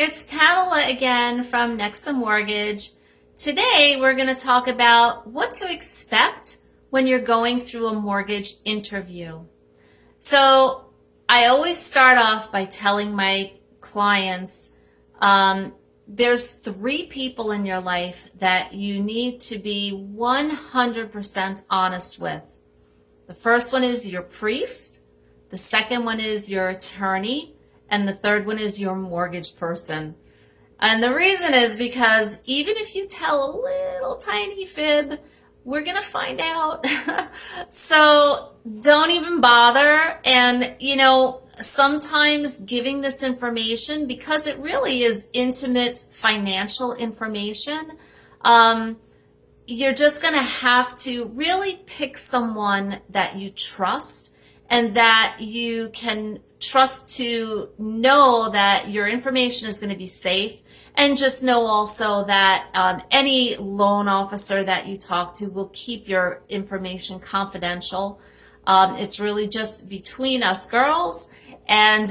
It's Pamela again from Nexa Mortgage. Today we're going to talk about what to expect when you're going through a mortgage interview. So I always start off by telling my clients there's three people in your life that you need to be 100% honest with. The first one is your priest, the second one is your attorney, and the third one is your mortgage person. And the reason is because even if you tell a little tiny fib, we're going to find out. So don't even bother. And, sometimes giving this information, because it really is intimate financial information, you're just going to have to really pick someone that you trust and that you can trust to know that your information is going to be safe. And just know also that any loan officer that you talk to will keep your information confidential. It's really just between us girls. And,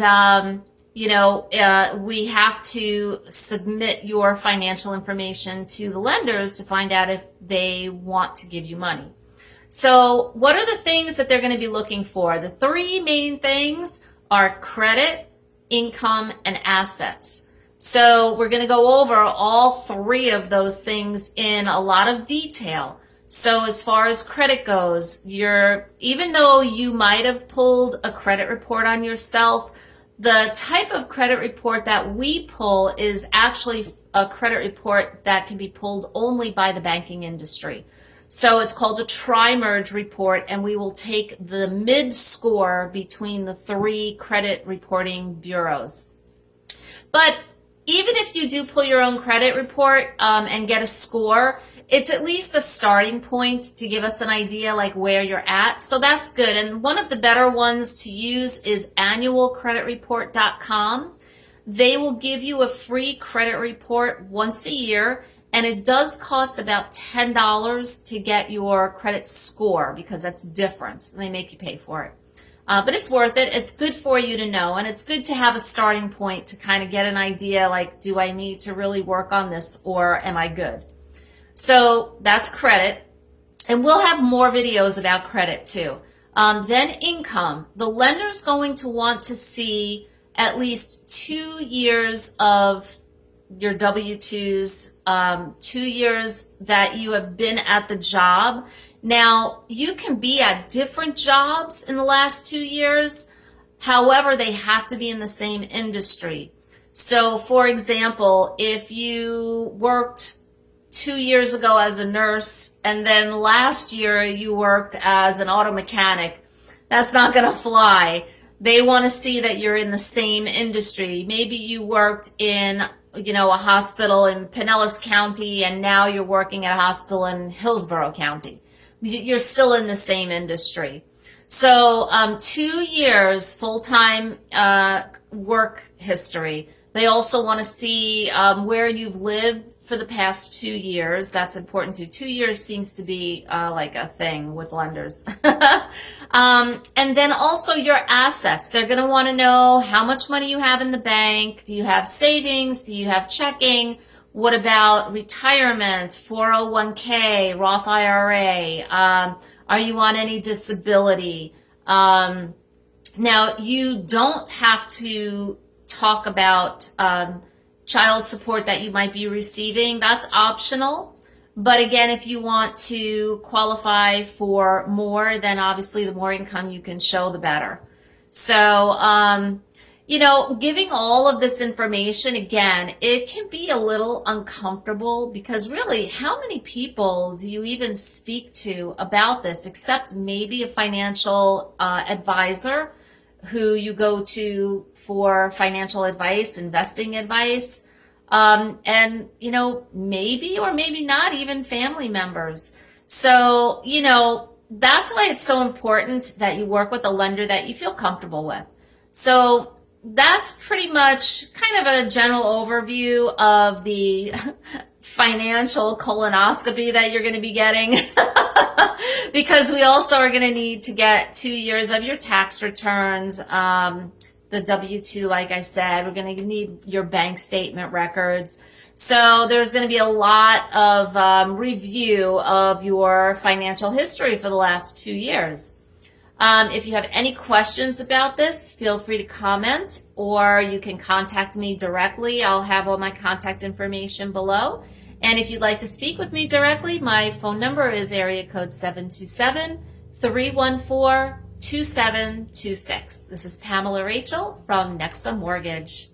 we have to submit your financial information to the lenders to find out if they want to give you money. So what are the things that they're going to be looking for? The three main things are credit, income, and assets. So we're going to go over all three of those things in a lot of detail. So as far as credit goes, even though you might have pulled a credit report on yourself, the type of credit report that we pull is actually a credit report that can be pulled only by the banking industry. So it's called a tri-merge report, and we will take the mid score between the three credit reporting bureaus. But even if you do pull your own credit report and get a score, it's at least a starting point to give us an idea like where you're at. So that's good. And one of the better ones to use is annualcreditreport.com. They will give you a free credit report once a year, and it does cost about $10 to get your credit score because that's different and they make you pay for it. But it's worth it. It's good for you to know, and it's good to have a starting point to kind of get an idea like, do I need to really work on this or am I good? So that's credit, and we'll have more videos about credit too. Then income. The lender's going to want to see at least 2 years of your W-2s, 2 years that you have been at the job. Now, you can be at different jobs in the last 2 years. However, they have to be in the same industry. So, for example, if you worked 2 years ago as a nurse and then last year you worked as an auto mechanic, that's not going to fly. They want to see that you're in the same industry. Maybe you worked in a hospital in Pinellas County and now you're working at a hospital in Hillsborough County. You're still in the same industry. So 2 years full-time work history. They also want to see where you've lived for the past 2 years. That's important too. 2 years seems to be like a thing with lenders. And then also your assets. They're going to want to know how much money you have in the bank. Do you have savings? Do you have checking? What about retirement, 401k, Roth IRA? Are you on any disability? Now, you don't have to talk about child support that you might be receiving. That's optional. But again, if you want to qualify for more, then obviously the more income you can show, the better. So, giving all of this information, again, it can be a little uncomfortable because really, how many people do you even speak to about this except maybe a financial advisor who you go to for financial advice, investing advice, and, maybe or maybe not even family members. So, that's why it's so important that you work with a lender that you feel comfortable with. So that's pretty much kind of a general overview of the financial colonoscopy that you're going to be getting. Because we also are going to need to get 2 years of your tax returns, the W-2, like I said. We're going to need your bank statement records. So there's going to be a lot of review of your financial history for the last 2 years. If you have any questions about this, feel free to comment, or you can contact me directly. I'll have all my contact information below. And if you'd like to speak with me directly, my phone number is area code 727-314-2726. This is Pamela Rachil from Nexa Mortgage.